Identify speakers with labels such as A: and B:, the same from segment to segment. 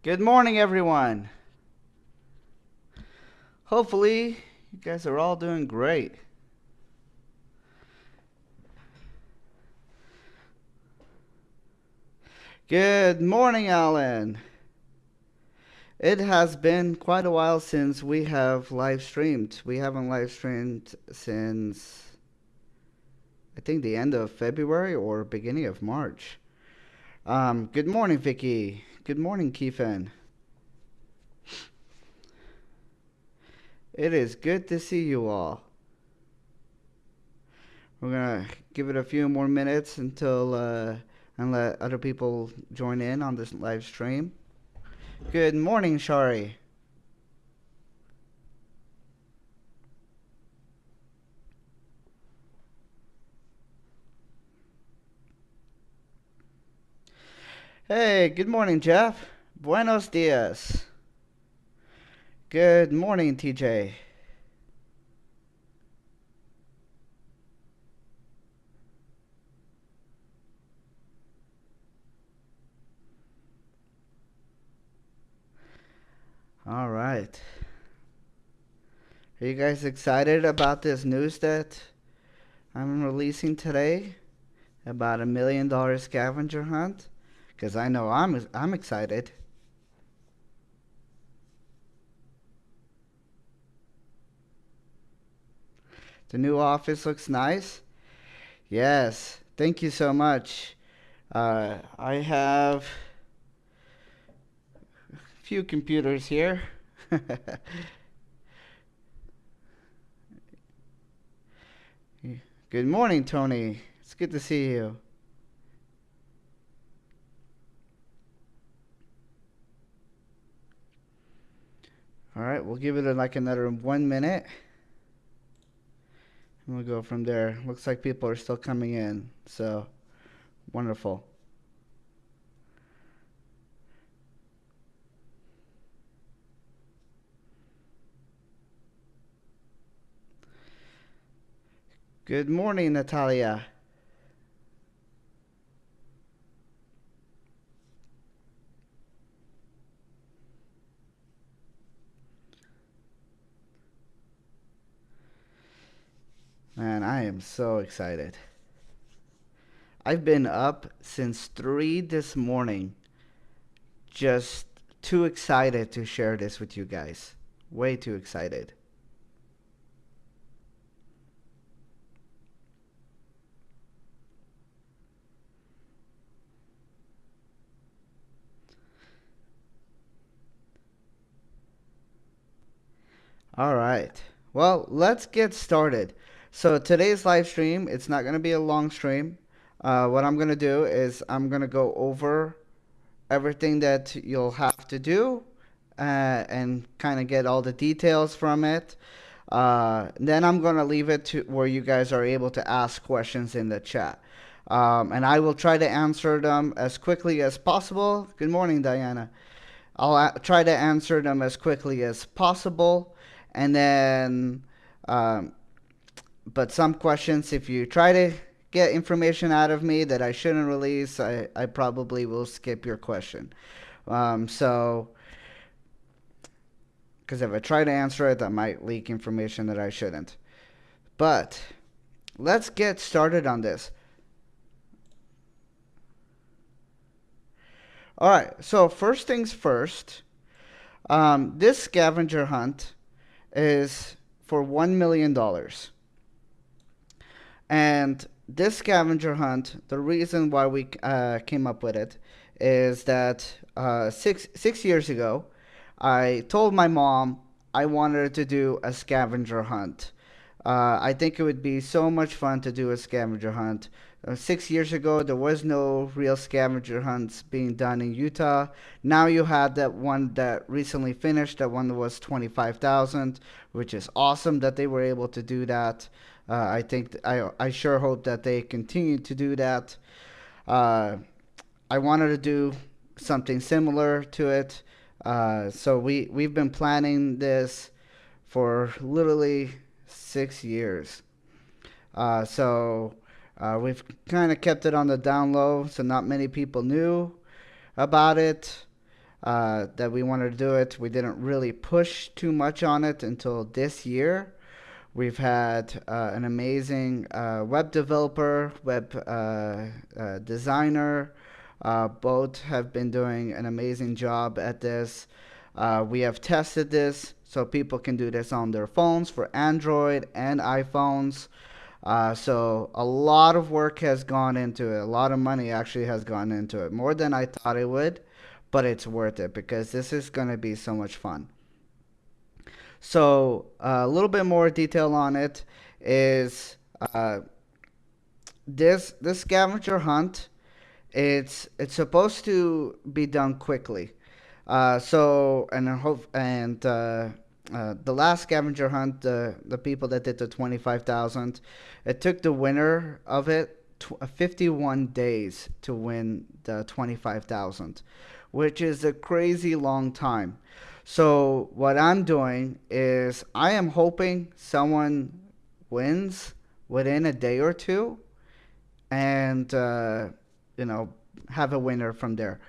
A: Good morning, everyone. Hopefully, you guys are all doing great. Good morning, Alan. It has been quite a while since we have live streamed. We haven't live streamed since I think the end of February or beginning of March. Good morning, Vicky. Good morning, Keithan. It is good to see you all. We're gonna give it a few more minutes until and let other people join in on this live stream. Good morning, Shari. Hey, good morning, Jeff. Buenos dias. Good morning, TJ. All right. Are you guys excited about this news that I'm releasing today about $1 million scavenger hunt? Because I know I'm excited. The new office looks nice. Yes, thank you so much. I have a few computers here. Good morning, Tony. It's good to see you. All right, we'll give it like another 1 minute. And we'll go from there. Looks like people are still coming in. So, wonderful. Good morning, Natalia. Man, I am so excited. I've been up since 3 this morning. Just too excited to share this with you guys. Way too excited. All right. Well, let's get started. So today's live stream, it's not going to be a long stream. What I'm going to do is I'm going to go over everything that you'll have to do and kind of get all the details from it. Then I'm going to leave it to where you guys are able to ask questions in the chat. And I will try to answer them as quickly as possible. Good morning, Diana. Try to answer them as quickly as possible. And then, um, but some questions, if you try to get information out of me that I shouldn't release, I probably will skip your question. So, because if I try to answer it, I might leak information that I shouldn't. But let's get started on this. All right, so first things first, this scavenger hunt is for $1 million. And this scavenger hunt, the reason why we came up with it is that six years ago, I told my mom I wanted to do a scavenger hunt I think it would be so much fun to do a scavenger hunt. 6 years ago, there was no real scavenger hunts being done in Utah. Now you had that one that recently finished. That one was 25,000, which is awesome that they were able to do that. I sure hope that they continue to do that. Uh, I wanted to do something similar to it. So we've been planning this for literally 6 years. We've kind of kept it on the down low, so not many people knew about it. That we wanted to do it. We didn't really push too much on it until this year. We've had an amazing web developer, web designer. Both have been doing an amazing job at this. We have tested this so people can do this on their phones for Android and iPhones. So a lot of work has gone into it. A lot of money actually has gone into it, more than I thought it would, but it's worth it because this is going to be so much fun. So a little bit more detail on it is uh, this scavenger hunt. It's supposed to be done quickly. The last scavenger hunt, the people that did the 25,000, it took the winner of it 51 days to win the 25,000, which is a crazy long time. So what I'm doing is I am hoping someone wins within a day or two, and you know have a winner from there.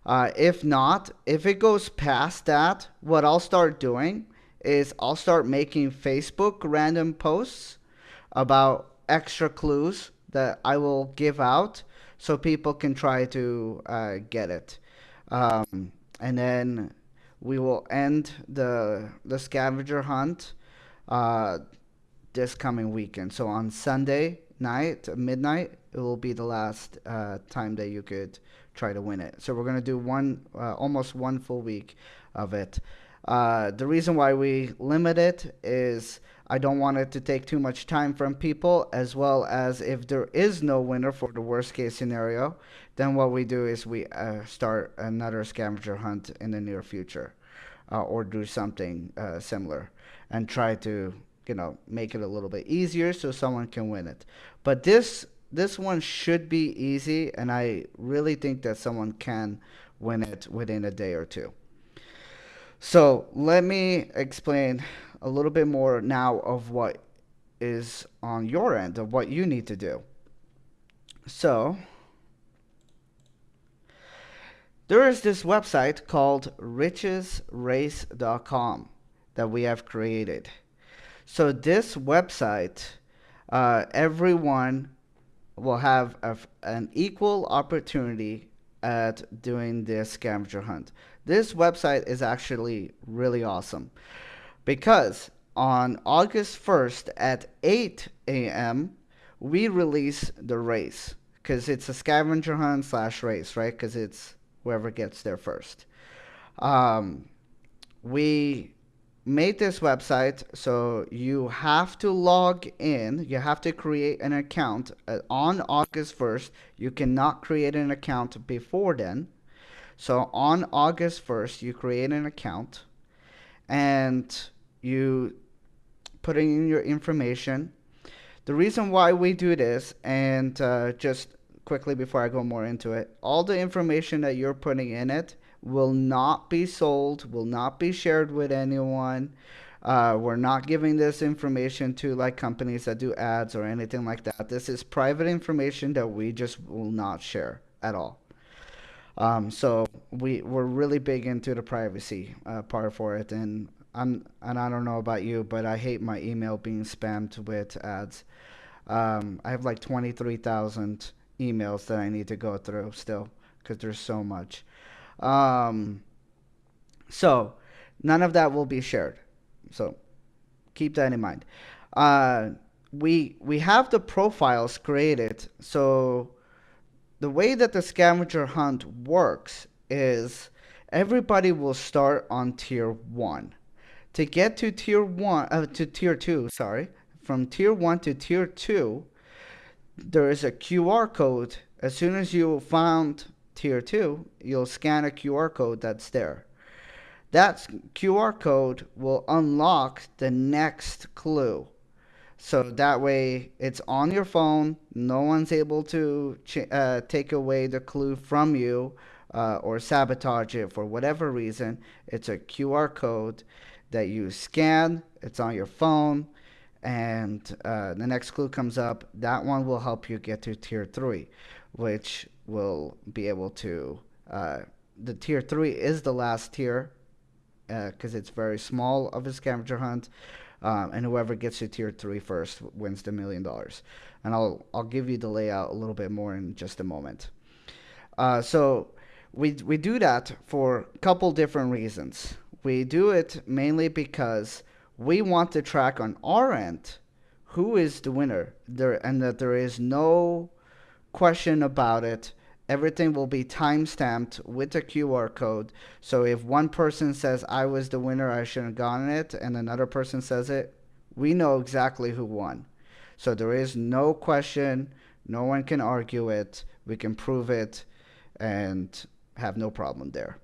A: If not, if it goes past that, what I'll start doing is I'll start making Facebook random posts about extra clues that I will give out so people can try to get it. And then we will end the scavenger hunt uh, this coming weekend. So on Sunday night, midnight, it will be the last time that you could try to win it. So we're gonna do almost one full week of it. The reason why we limit it is I don't want it to take too much time from people, as well as if there is no winner for the worst case scenario, then what we do is we start another scavenger hunt in the near future, or do something similar and try to make it a little bit easier so someone can win it. But this one should be easy, and I really think that someone can win it within a day or two. So let me explain a little bit more now of what is on your end of what you need to do. So there is this website called richesrace.com that we have created. So this website, everyone will have an equal opportunity at doing this scavenger hunt. This website is actually really awesome because on August 1st at 8 a.m., we release the race because it's a scavenger hunt slash race, right? Because it's whoever gets there first. Um, we made this website so you have to log in, you have to create an account on August 1st. You cannot create an account before then. So on August 1st, you create an account and you put in your information. The reason why we do this, and just quickly before I go more into it, all the information that you're putting in it will not be sold, will not be shared with anyone. We're not giving this information to like companies that do ads or anything like that. This is private information that we just will not share at all. So we're really big into the privacy part for it, and I don't know about you, but I hate my email being spammed with ads. I have like 23,000 emails that I need to go through still because there's so much. Um, so none of that will be shared. So keep that in mind. Uh, we have the profiles created. So the way that the scavenger hunt works is everybody will start on tier one. To get to tier one, to tier two, sorry, from tier 1 to tier 2, there is a QR code. As soon as you found tier 2, you'll scan a QR code that's there. That QR code will unlock the next clue. So that way it's on your phone. No one's able to take away the clue from you or sabotage it for whatever reason. It's a QR code that you scan, it's on your phone, and the next clue comes up. That one will help you get to tier 3, which will be able to. The tier 3 is the last tier because it's very small of a scavenger hunt. And whoever gets to tier 3 first wins the $1,000,000. And I'll give you the layout a little bit more in just a moment. So we do that for a couple different reasons. We do it mainly because we want to track on our end who is the winner there, and that there is no question about it. Everything will be time stamped with a QR code. So if one person says, I was the winner, I shouldn't have gotten it, and another person says it, we know exactly who won. So there is no question. No one can argue it. We can prove it and have no problem there.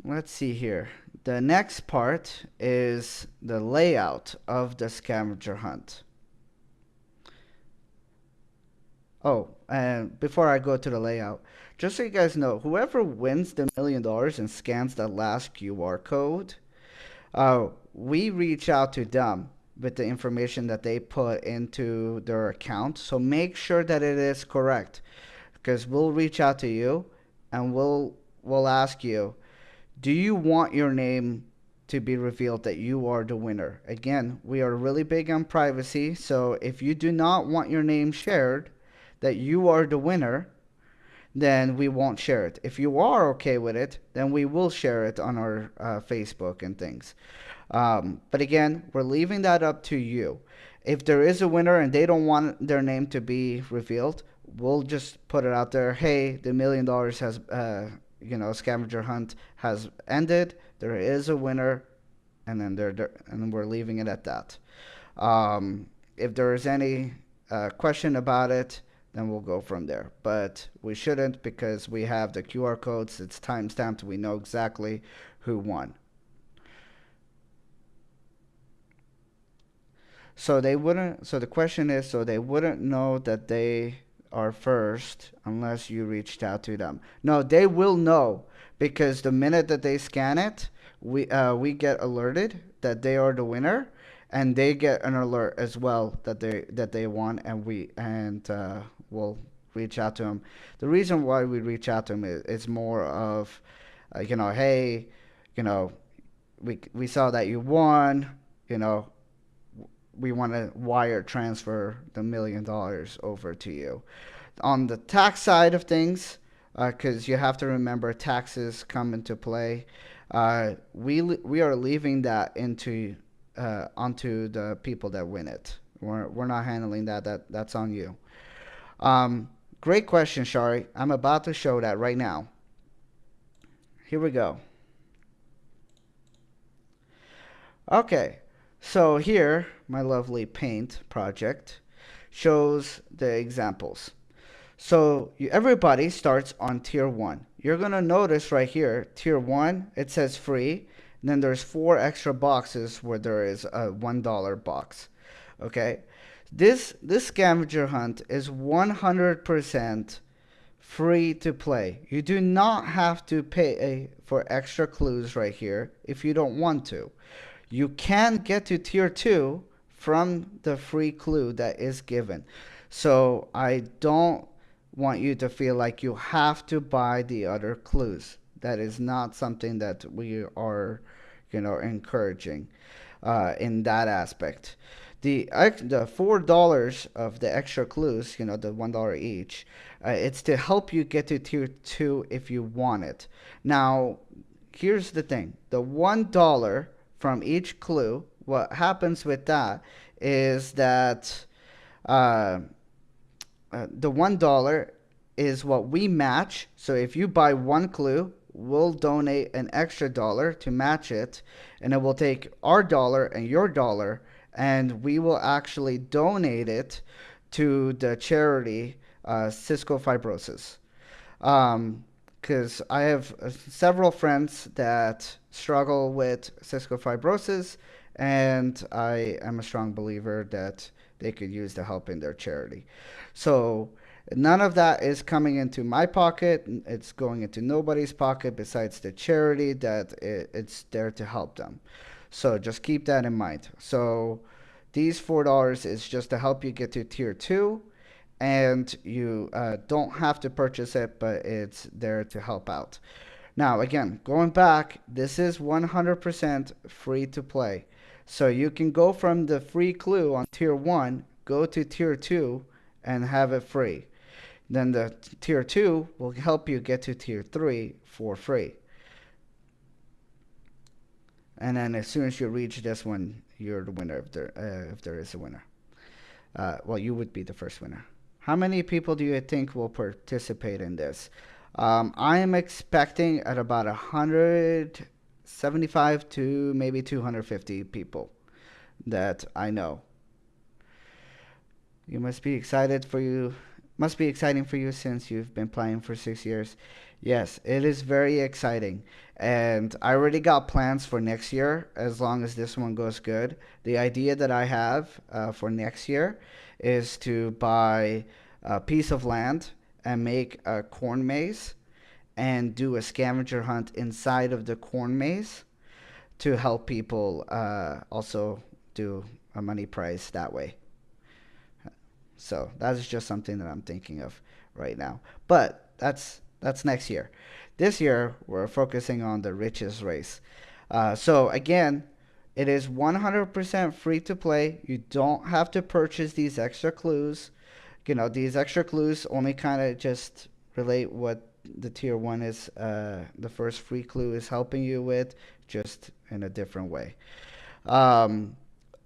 A: Let's see here. The next part is the layout of the scavenger hunt. Oh, and before I go to the layout, just so you guys know, whoever wins the $1,000,000 and scans the last QR code, we reach out to them with the information that they put into their account. So make sure that it is correct, because we'll reach out to you and we'll ask you, do you want your name to be revealed that you are the winner? Again, we are really big on privacy, so if you do not want your name shared, that you are the winner, then we won't share it. If you are okay with it, then we will share it on our Facebook and things. But again, we're leaving that up to you. If there is a winner and they don't want their name to be revealed, we'll just put it out there. Hey, the $1,000,000 has, scavenger hunt has ended. There is a winner, and then and we're leaving it at that. If there is any question about it, then we'll go from there. But we shouldn't, because we have the QR codes. It's time stamped. We know exactly who won. So they wouldn't. So the question is, so they wouldn't know that they are first unless you reached out to them. No, they will know, because the minute that they scan it, we get alerted that they are the winner, and they get an alert as well that they won, and we'll reach out to them. The reason why we reach out to them is more of, hey, you know, we saw that you won, you know, we want to wire transfer the $1,000,000 over to you. On the tax side of things, because you have to remember taxes come into play, we are leaving that onto the people that win it. We're not handling that. That's on you. Great question, Shari. I'm about to show that right now. Here we go. Okay, so here, my lovely paint project shows the examples. So everybody starts on tier 1. You're going to notice right here, tier 1, it says free. And then there's 4 extra boxes where there is a $1 box. Okay, this scavenger hunt is 100% free to play. You do not have to pay for extra clues right here if you don't want to. You can get to tier 2 from the free clue that is given. So I don't want you to feel like you have to buy the other clues. That is not something that we are, encouraging in that aspect. The $4 of the extra clues, the $1 each, it's to help you get to tier 2 if you want it. Now, here's the thing: the $1 from each clue, what happens with that is that the $1 is what we match. So if you buy one clue, we'll donate an extra dollar to match it, and it will take our dollar and your dollar, and we will actually donate it to the charity Cisco Fibrosis. Because I have several friends that struggle with cystic fibrosis, and I am a strong believer that they could use the help in their charity. So none of that is coming into my pocket. It's going into nobody's pocket besides the charity that it's there to help them. So just keep that in mind. So these $4 is just to help you get to tier two, and you don't have to purchase it, but it's there to help out. Now, again, going back, this is 100% free to play. So you can go from the free clue on tier 1, go to tier 2, and have it free. Then the tier 2 will help you get to tier 3 for free. And then as soon as you reach this one, you're the winner if there is a winner. Well, you would be the first winner. How many people do you think will participate in this? I am expecting at about 175 to maybe 250 people that I know. You must be excited for you. Must be exciting for you since you've been playing for 6 years. Yes, it is very exciting. And I already got plans for next year as long as this one goes good. The idea that I have for next year is to buy a piece of land and make a corn maze and do a scavenger hunt inside of the corn maze to help people also do a money prize that way. So that's just something that I'm thinking of right now. But that's next year. This year we're focusing on the richest race. So again, it is 100% free to play. You don't have to purchase these extra clues. You know, these extra clues only kind of just relate what the tier one is. The first free clue is helping you with, just in a different way. Um,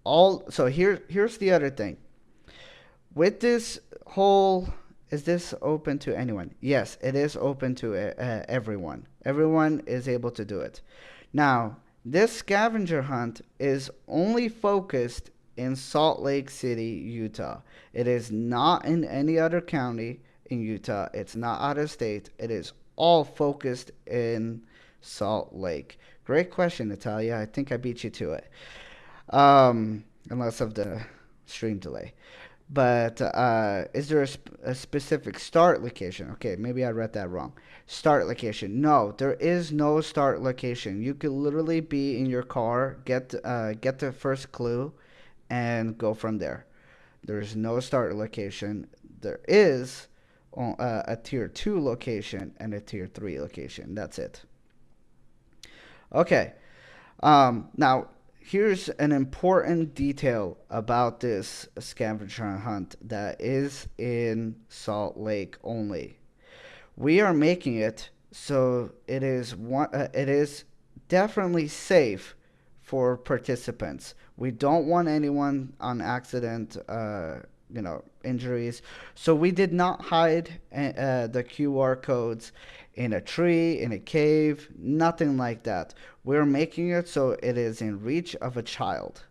A: all so here's the other thing with this whole, is this open to anyone? Yes, it is open to everyone. Everyone is able to do it. Now, this scavenger hunt is only focused in Salt Lake City, Utah. It is not in any other county in Utah. It's not out of state. It is all focused in Salt Lake. Great question, Natalia. I think I beat you to it. Unless of the stream delay. But is there a specific start location? Okay, maybe I read that wrong. Start location. No, there is no start location. You could literally be in your car, get the first clue, and go from there. There is no start location. There is a tier 2 location and a tier 3 location. That's it. Okay. Now, here's an important detail about this scavenger hunt that is in Salt Lake only. We are making it so it is definitely safe for participants. We don't want anyone on accident, injuries. So we did not hide the QR codes in a tree, in a cave, nothing like that. We're making it so it is in reach of a child.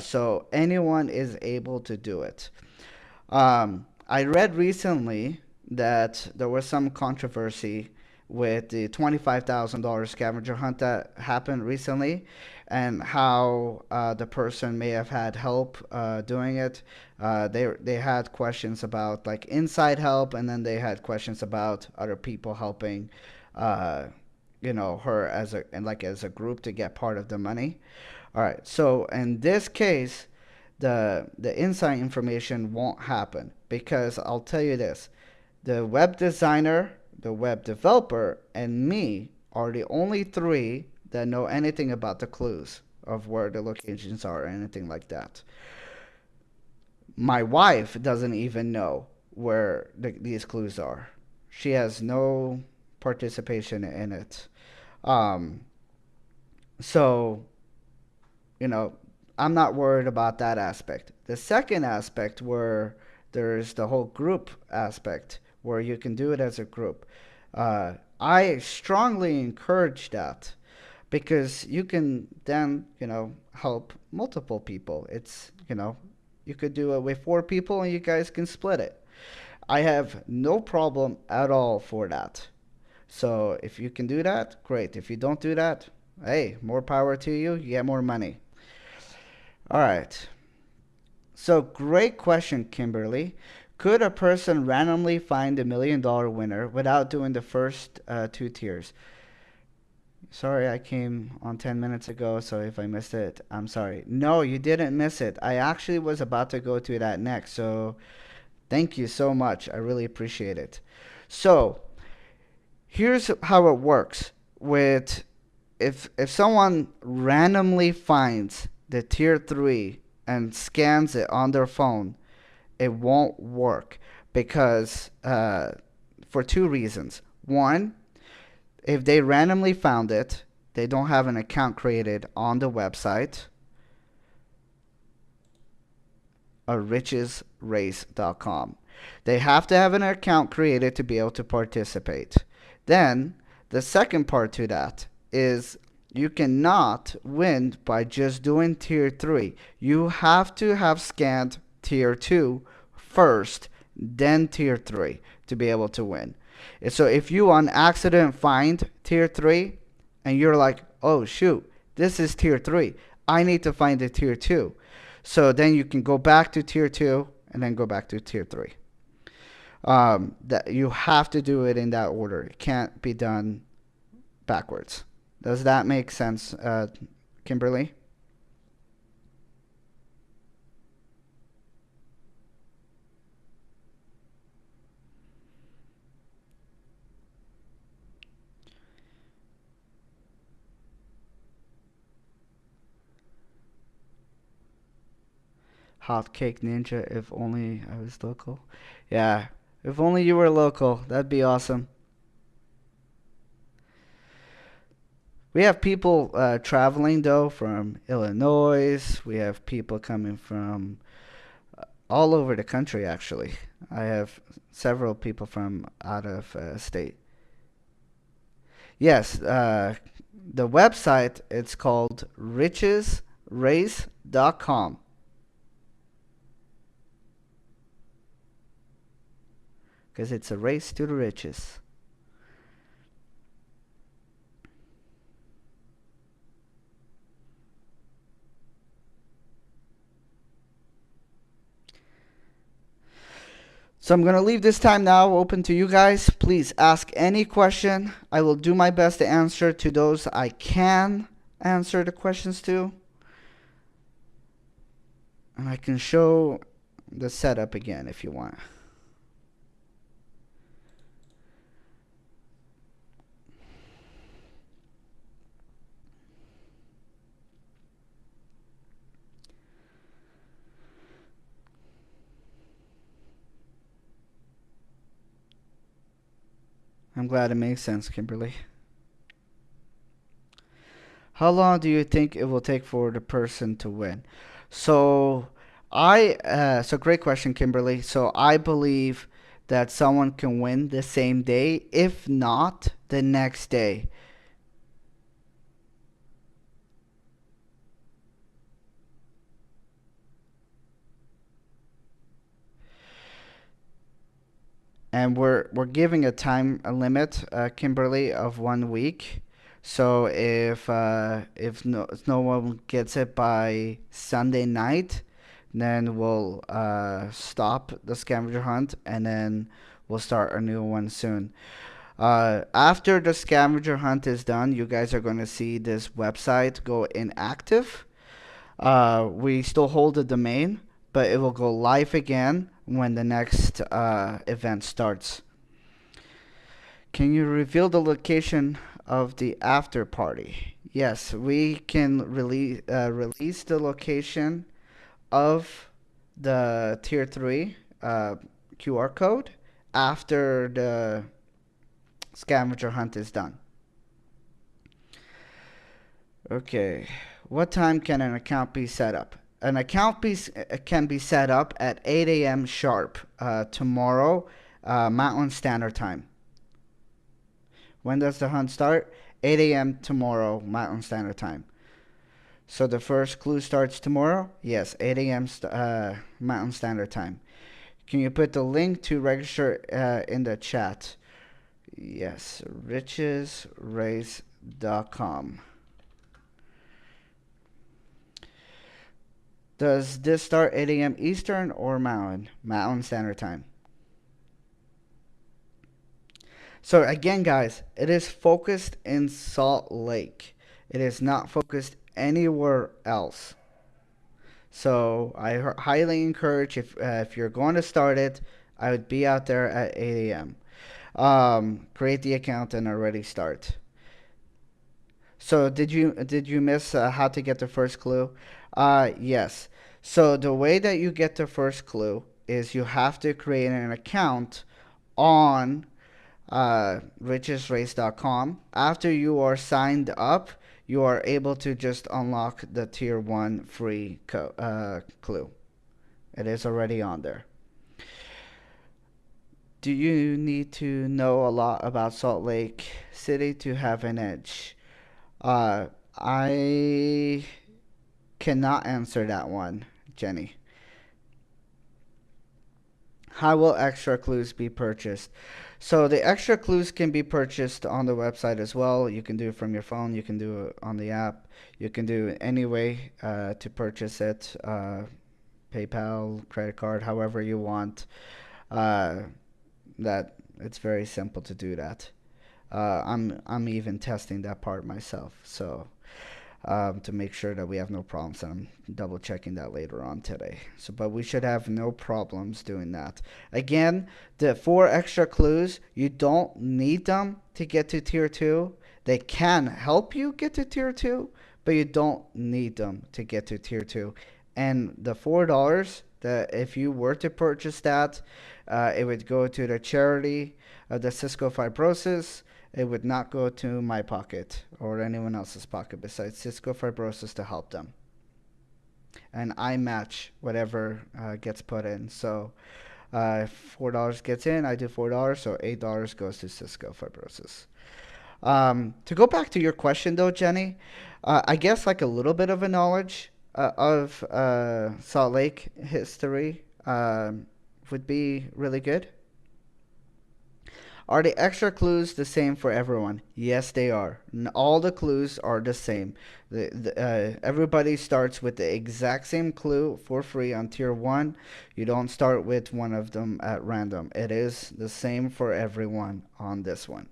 A: So anyone is able to do it. I read recently that there was some controversy with the $25,000 scavenger hunt that happened recently, and how the person may have had help doing it. They had questions about like inside help, and then they had questions about other people helping, uh, her as a and like as a group to get part of the money. All right. So in this case, the inside information won't happen because I'll tell you this: the web designer, the web developer, and me are the only three that know anything about the clues of where the locations are or anything like that. My wife doesn't even know where these clues are. She has no participation in it. Um, so, you know, I'm not worried about that aspect. The second aspect, where there's the whole group aspect, where you can do it as a group. I strongly encourage that because you can then, help multiple people. You could do it with four people and you guys can split it. I have no problem at all for that. So if you can do that, great. If you don't do that, hey, more power to you. You get more money. All right. So great question, Kimberly. Could a person randomly find $1 million winner without doing the first two tiers? Sorry, I came on 10 minutes ago, so if I missed it, I'm sorry. No, you didn't miss it. I actually was about to go to that next, so thank you so much. I really appreciate it. So, here's how it works with if someone randomly finds the tier 3 and scans it on their phone, it won't work because for two reasons. One, if they randomly found it, they don't have an account created on the website, richesrace.com. They have to have an account created to be able to participate. Then, the second part to that is you cannot win by just doing tier 3. You have to have scanned tier 2 first, then tier 3 to be able to win. So if you on accident find tier 3 and you're like, "Oh shoot, this is tier 3. I need to find the tier 2." So then you can go back to tier 2 and then go back to tier 3. That you have to do it in that order. It can't be done backwards. Does that make sense, Kimberly? Hot Cake Ninja, if only I was local. Yeah, if only you were local, that'd be awesome. We have people traveling though from Illinois. We have people coming from all over the country actually. I have several people from out of state. Yes, the website it's called richesrace.com because it's a race to the riches. So I'm going to leave this time now open to you guys. Please ask any question. I will do my best to answer to those I can answer the questions to. And I can show the setup again if you want. I'm glad it makes sense, Kimberly. How long do you think it will take for the person to win? So so great question, Kimberly. So I believe that someone can win the same day, if not the next day. And we're giving a time a limit, Kimberly, of 1 week. So if no one gets it by Sunday night, then we'll stop the scavenger hunt and then we'll start a new one soon. After the scavenger hunt is done, you guys are going to see this website go inactive. We still hold the domain, but it will go live again when the next event starts. Can you reveal the location of the after party? Yes, we can release the location of the tier 3 QR code after the scavenger hunt is done. Okay. What time can an account be set up? An account can be set up at 8 a.m. sharp tomorrow, Mountain Standard Time. When does the hunt start? 8 a.m. tomorrow, Mountain Standard Time. So the first clue starts tomorrow? Yes, 8 a.m. Mountain Standard Time. Can you put the link to register in the chat? Yes, richesrace.com. Does this start 8 a.m. Eastern or Mountain Standard Time? So again, guys, it is focused in Salt Lake. It is not focused anywhere else. So I highly encourage if you're going to start it, I would be out there at 8 a.m. Create the account and already start. So did you miss how to get the first clue? Yes. So the way that you get the first clue is you have to create an account on richesrace.com. After you are signed up, you are able to just unlock the tier 1 free clue. It is already on there. Do you need to know a lot about Salt Lake City to have an edge? I cannot answer that one, Jenny. How will extra clues be purchased? So the extra clues can be purchased on the website as well. You can do it from your phone. You can do it on the app. You can do it any way to purchase it. PayPal, credit card, however you want. Uh, that it's very simple to do that. I'm even testing that part myself. So to make sure that we have no problems. And I'm double checking that later on today. So, but we should have no problems doing that. Again, the 4 extra clues, you don't need them to get to tier 2. They can help you get to tier 2, but you don't need them to get to tier 2. And the $4, that if you were to purchase that, it would go to the charity of the Cisco Fibrosis. It would not go to my pocket or anyone else's pocket besides Cisco Fibrosis to help them. And I match whatever gets put in. So if $4 gets in, I do $4, so $8 goes to Cisco Fibrosis. To go back to your question though, Jenny, I guess like a little bit of a knowledge of Salt Lake history would be really good. Are the extra clues the same for everyone? Yes, they are. All the clues are the same. Everybody starts with the exact same clue for free on tier 1. You don't start with one of them at random. It is the same for everyone on this one.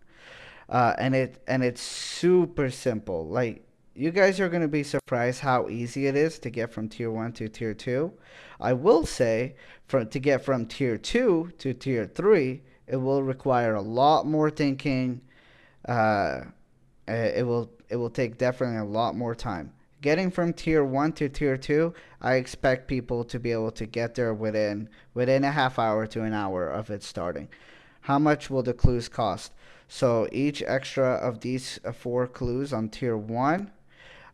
A: And it's super simple. Like you guys are gonna be surprised how easy it is to get from tier 1 to tier 2. I will say to get from tier 2 to tier 3, it will require a lot more thinking. Uh, it will take definitely a lot more time. Getting from tier 1 to tier 2, I expect people to be able to get there within a half hour to an hour of it starting. How much will the clues cost? So each extra of these 4 clues on tier 1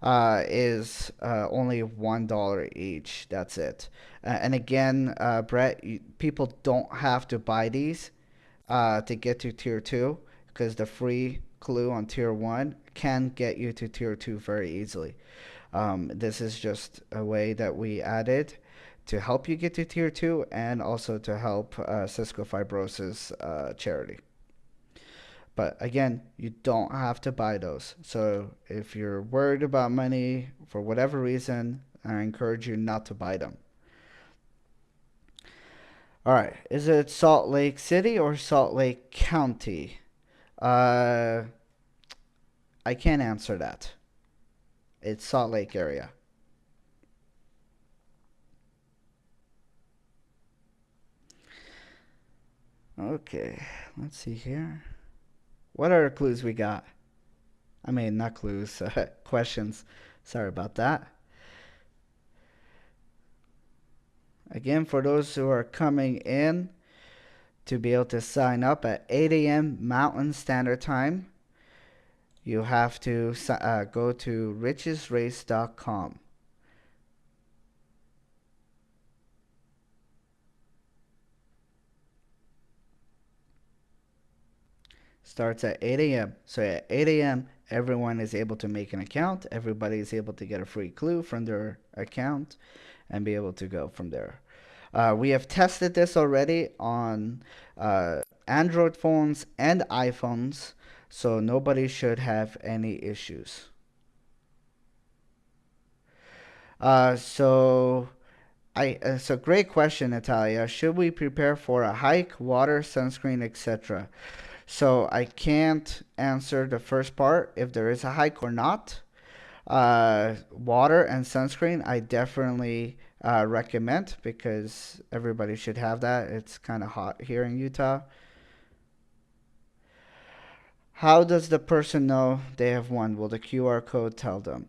A: is only $1 each. That's it. And again, Brett, people don't have to buy these to get to tier 2 because the free clue on tier 1 can get you to tier 2 very easily. This is just a way that we added to help you get to tier 2 and also to help Cisco Fibrosis charity. But again, you don't have to buy those. So if you're worried about money for whatever reason, I encourage you not to buy them. All right, is it Salt Lake City or Salt Lake County? Uh, I can't answer that. It's Salt Lake area. Okay, let's see here. What other clues we got? I mean, not clues, questions. Sorry about that. Again, for those who are coming in to be able to sign up at 8 a.m. Mountain Standard Time, you have to go to richesrace.com. starts at 8 a.m. So at 8 a.m., everyone is able to make an account. Everybody is able to get a free clue from their account and be able to go from there. We have tested this already on Android phones and iPhones, so nobody should have any issues. So it's a great question, Natalia. Should we prepare for a hike, water, sunscreen, etc.? So I can't answer the first part if there is a hike or not. Water and sunscreen, I definitely recommend because everybody should have that. It's kind of hot here in Utah. How does the person know they have won? Will the QR code tell them?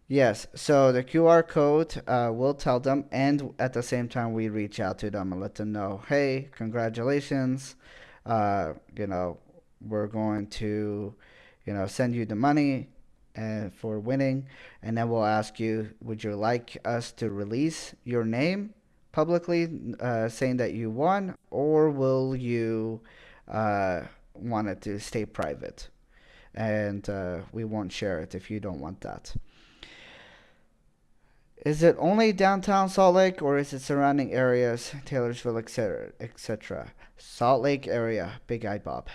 A: Yes, so the QR code will tell them, and at the same time, we reach out to them and let them know, hey, congratulations. You know, we're going to, send you the money for winning, and then we'll ask you, would you like us to release your name publicly, saying that you won, or will you uh, want it to stay private? And we won't share it if you don't want that. Is it only downtown Salt Lake or is it surrounding areas, Taylorsville, etc., etc.? Salt Lake area, Big Eye Bob.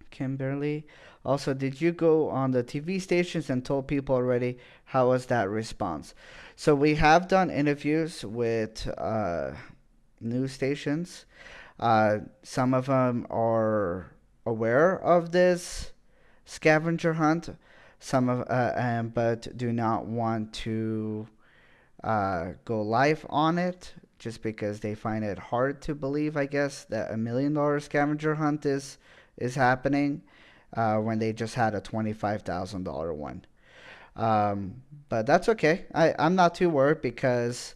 A: Kimberly. Also, did you go on the TV stations and told people already? How was that response? So we have done interviews with news stations. Some of them are aware of this scavenger hunt. Some of but do not want to go live on it just because they find it hard to believe, I guess, that $1 million scavenger hunt is happening when they just had a $25,000 one. But that's okay. I'm not too worried because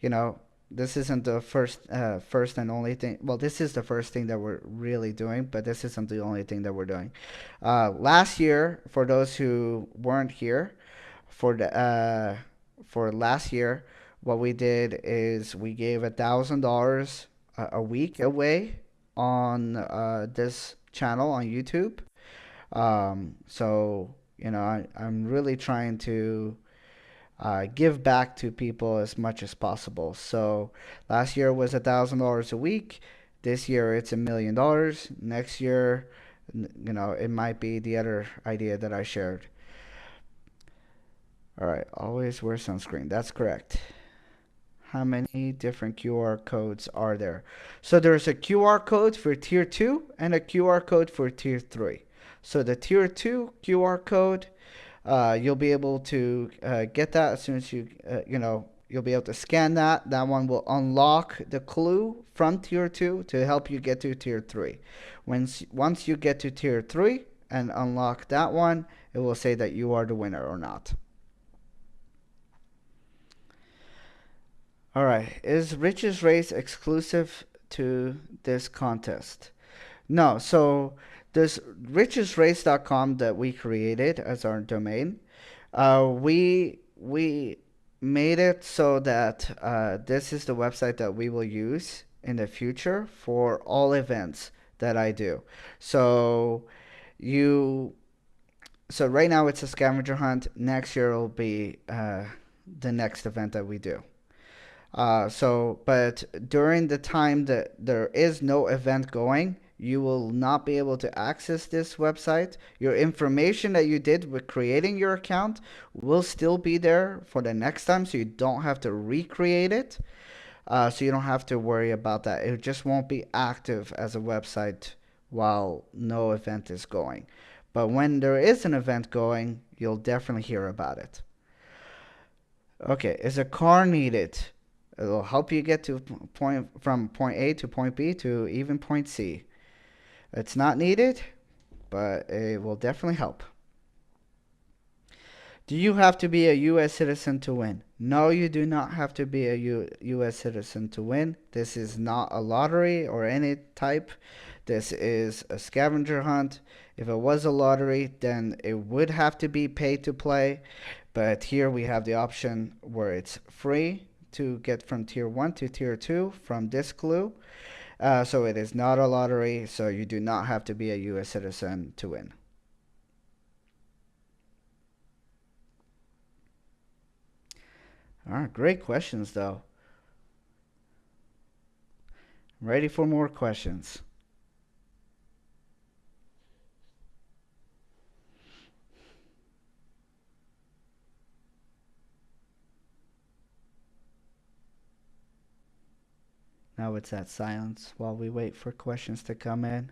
A: you know, this isn't the first and only thing. Well, this is the first thing that we're really doing, but this isn't the only thing that we're doing. Last year, for those who weren't here, for the for last year, what we did is we gave $1,000 a week away on this channel on YouTube. So I'm really trying to give back to people as much as possible. So last year was $1,000 a week. This year it's $1 million. Next year, it might be the other idea that I shared. All right, always wear sunscreen. That's correct. How many different QR codes are there? So there's a QR code for tier 2 and a QR code for tier 3. So the tier 2 QR code, you'll be able to get that as soon as you'll be able to scan that. That one will unlock the clue from tier 2 to help you get to tier 3. Once you get to tier 3 and unlock that one, it will say that you are the winner or not. All right, is Rich's Race exclusive to this contest? No, so this richesrace.com that we created as our domain, we made it so that this is the website that we will use in the future for all events that I do. So you, so right now it's a scavenger hunt. Next year will be the next event that we do. But during the time that there is no event going, you will not be able to access this website. Your information that you did with creating your account will still be there for the next time, so you don't have to recreate it. So you don't have to worry about that. It just won't be active as a website while no event is going. But when there is an event going, you'll definitely hear about it. Okay, is a car needed? It'll help you get to from point A to point B to even point C. It's not needed, but it will definitely help. Do you have to be a U.S. citizen to win? No, you do not have to be a U.S. citizen to win. This is not a lottery or any type. This is a scavenger hunt. If it was a lottery, then it would have to be pay to play. But here we have the option where it's free to get from tier 1 to tier 2 from this clue. So it is not a lottery, so you do not have to be a U.S. citizen to win. All right, great questions, though. I'm ready for more questions. Now it's that silence while we wait for questions to come in.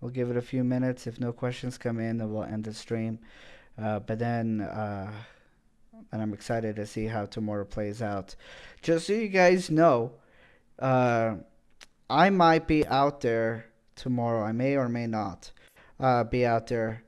A: We'll give it a few minutes. If no questions come in, then we'll end the stream. But then, and I'm excited to see how tomorrow plays out. Just so you guys know, uh, I might be out there tomorrow. I may or may not be out there.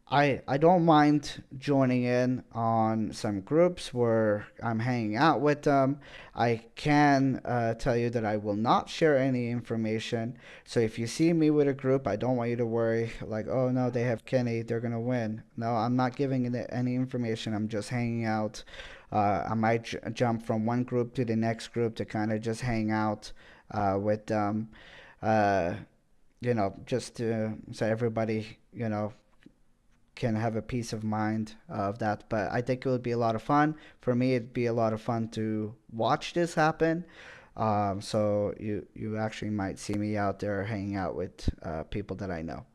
A: I don't mind joining in on some groups where I'm hanging out with them. I can tell you that I will not share any information. So if you see me with a group, I don't want you to worry like, oh no, they have Kenny, they're gonna win. No, I'm not giving any information. I'm just hanging out. I might jump from one group to the next group to kind of just hang out with them. Uh, just so everybody, can have a peace of mind of that. But I think it would be a lot of fun. For me, it'd be a lot of fun to watch this happen. So you actually might see me out there hanging out with people that I know.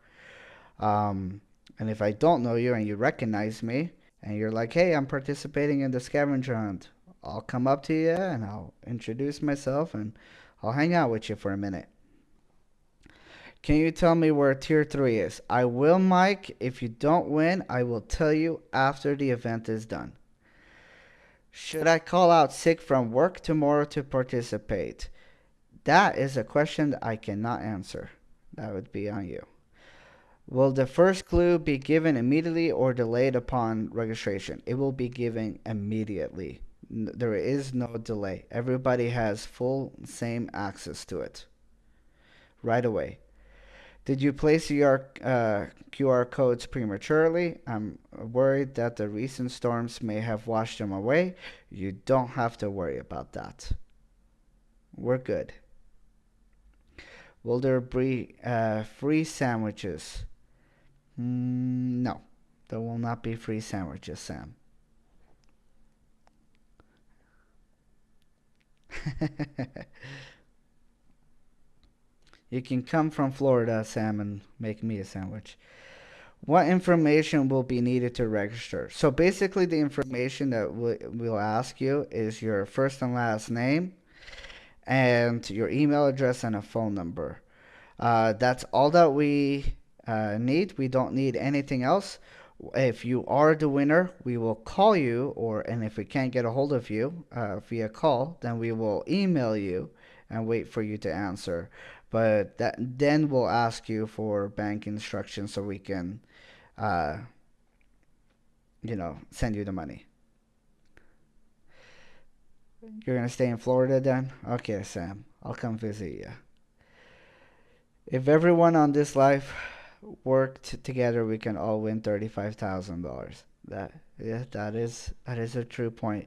A: Um, and if I don't know you and you recognize me and you're like, hey, I'm participating in the scavenger hunt, I'll come up to you and I'll introduce myself and I'll hang out with you for a minute. Can you tell me where tier 3 is? I will, Mike. If you don't win, I will tell you after the event is done. Should I call out sick from work tomorrow to participate? That is a question that I cannot answer. That would be on you. Will the first clue be given immediately or delayed upon registration? It will be given immediately. There is no delay. Everybody has full same access to it right away. Did you place your QR codes prematurely? I'm worried that the recent storms may have washed them away. You don't have to worry about that. We're good. Will there be free sandwiches? No, there will not be free sandwiches, Sam. You can come from Florida, Sam, and make me a sandwich. What information will be needed to register? So basically, the information that we'll ask you is your first and last name and your email address and a phone number. That's all that we need. We don't need anything else. If you are the winner, we will call you, and if we can't get a hold of you via call, then we will email you and wait for you to answer. But then we'll ask you for bank instructions so we can uh, send you the money. You're gonna stay in Florida then? Okay, Sam. I'll come visit you. If everyone on this life worked together, we can all win $35,000. Yeah, that is a true point.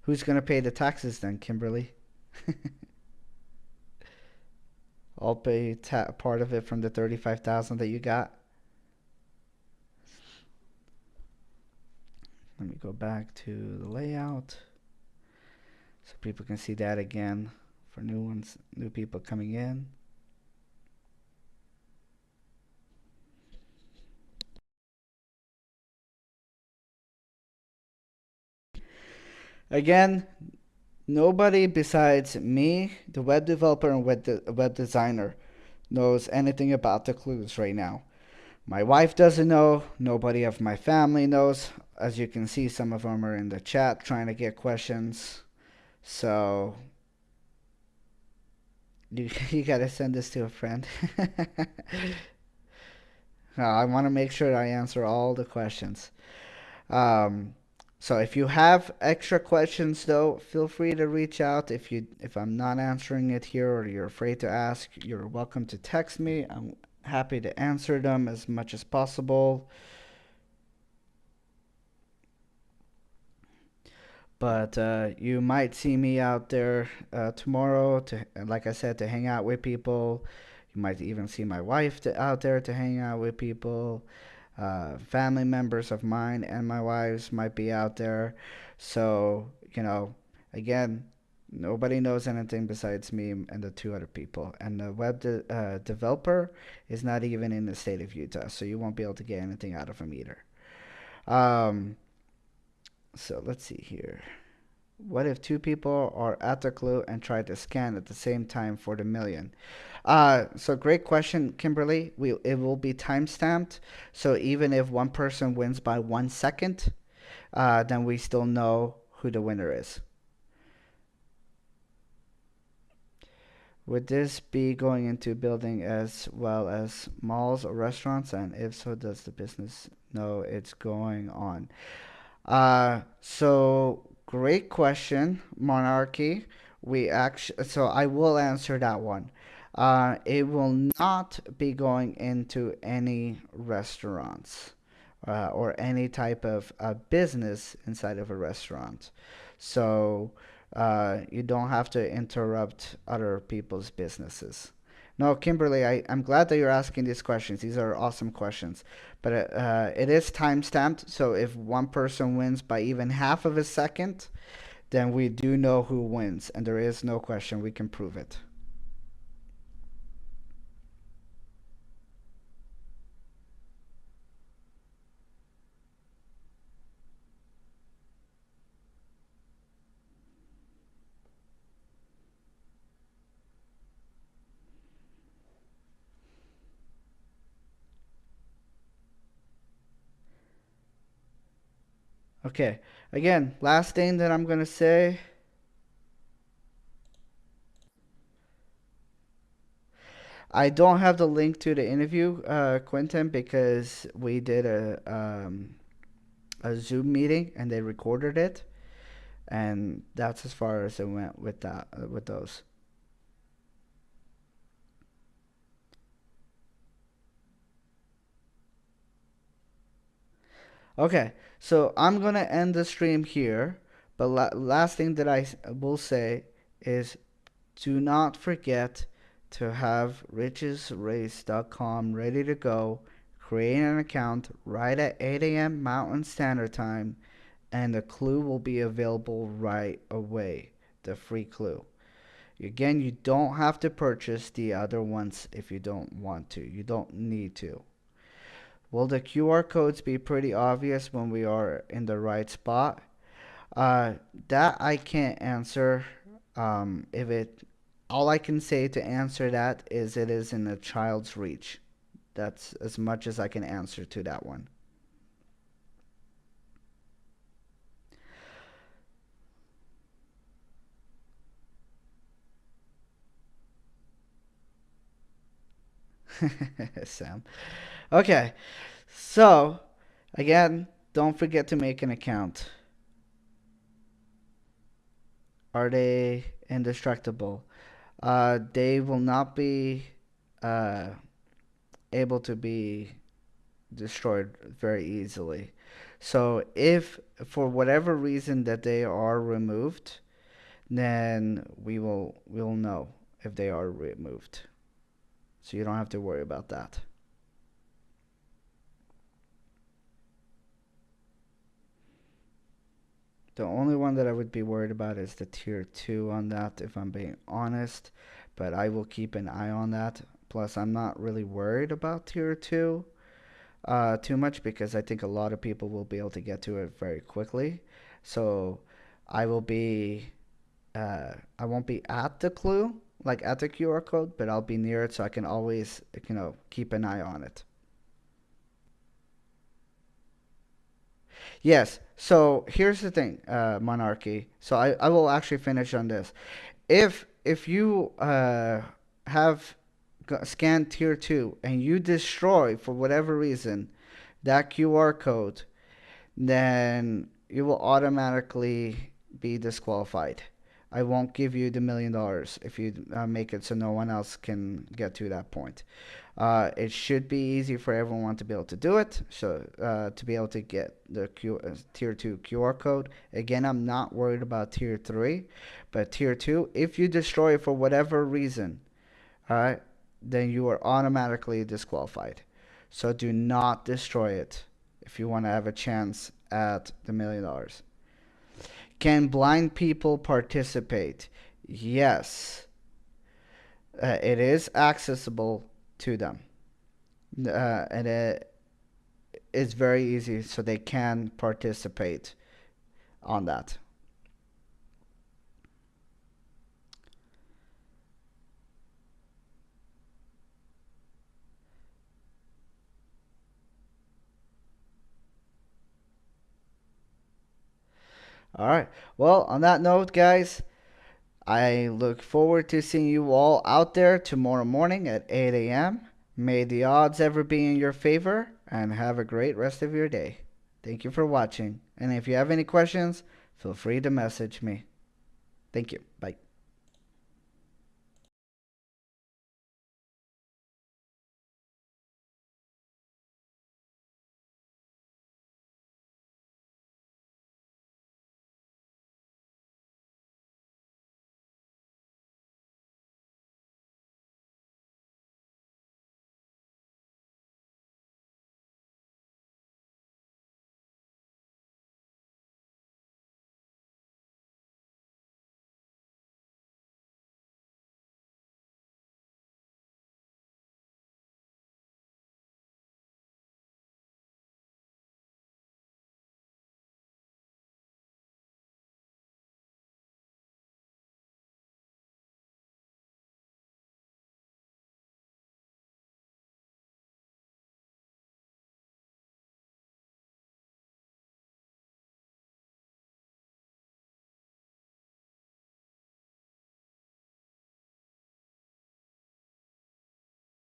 A: Who's gonna pay the taxes then, Kimberly? I'll pay part of it from the 35,000 that you got. Let me go back to the layout so people can see that again for new people coming in. Again, nobody besides me, the web developer and web designer, knows anything about the clues right now. My wife doesn't know. Nobody of my family knows. As you can see, some of them are in the chat trying to get questions. So you gotta send this to a friend. I want to make sure I answer all the questions. Um, so if you have extra questions though, feel free to reach out. If I'm not answering it here or you're afraid to ask, you're welcome to text me. I'm happy to answer them as much as possible. But you might see me out there tomorrow to, like I said, to hang out with people. You might even see my wife out there to hang out with people. Family members of mine and my wife's might be out there. So, again, nobody knows anything besides me and the two other people. And the developer is not even in the state of Utah, so you won't be able to get anything out of him either. Um, so let's see here. What if two people are at the clue and try to scan at the same time for the million? So great question, Kimberly. It will be time stamped. So even if one person wins by 1 second, then we still know who the winner is. Would this be going into building as well as malls or restaurants? And if so, does the business know it's going on? So great question, Monarchy. So I will answer that one. It will not be going into any restaurants or any type of business inside of a restaurant. So you don't have to interrupt other people's businesses. No, Kimberly, I'm glad that you're asking these questions. These are awesome questions. But it is time stamped, so if one person wins by even half of a second, then we do know who wins, and there is no question we can prove it. Okay, again, last thing that I'm gonna say, I don't have the link to the interview, Quentin, because we did a Zoom meeting and they recorded it, and that's as far as it went with that with those. Okay, so I'm gonna end the stream here, but last thing that will say is do not forget to have richesrace.com ready to go. Create an account right at 8 a.m. Mountain Standard Time, and the clue will be available right away. The free clue. Again, you don't have to purchase the other ones if you don't want to. You don't need to. Will the QR codes be pretty obvious when we are in the right spot? Uh, that I can't answer. If it, all I can say to answer that is it is in a child's reach. That's as much as I can answer to that one. Sam. Okay, so again, don't forget to make an account. Are they indestructible? They will not be uh, able to be destroyed very easily. So if for whatever reason that they are removed, then we'll know if they are removed. So you don't have to worry about that. The only one that I would be worried about is the tier 2 on that, if I'm being honest. But I will keep an eye on that. Plus, I'm not really worried about tier 2 too much because I think a lot of people will be able to get to it very quickly. So I will be, I won't be at the clue, like at the QR code, but I'll be near it so I can always, keep an eye on it. Yes. So here's the thing, Monarchy. So I will actually finish on this. If you have scanned tier 2 and you destroy for whatever reason that QR code, then you will automatically be disqualified. I won't give you the $1 million if you make it so no one else can get to that point. It should be easy for everyone to be able to do it. So to be able to get the tier 2 QR code. Again, I'm not worried about tier 3, but tier 2, if you destroy it for whatever reason, all right, then you are automatically disqualified. So do not destroy it if you want to have a chance at the $1 million. Can blind people participate? Yes, it is accessible to them. And it is very easy, so they can participate on that. All right. Well, on that note, guys, I look forward to seeing you all out there tomorrow morning at 8 a.m. May the odds ever be in your favor, and have a great rest of your day. Thank you for watching. And if you have any questions, feel free to message me. Thank you. Bye.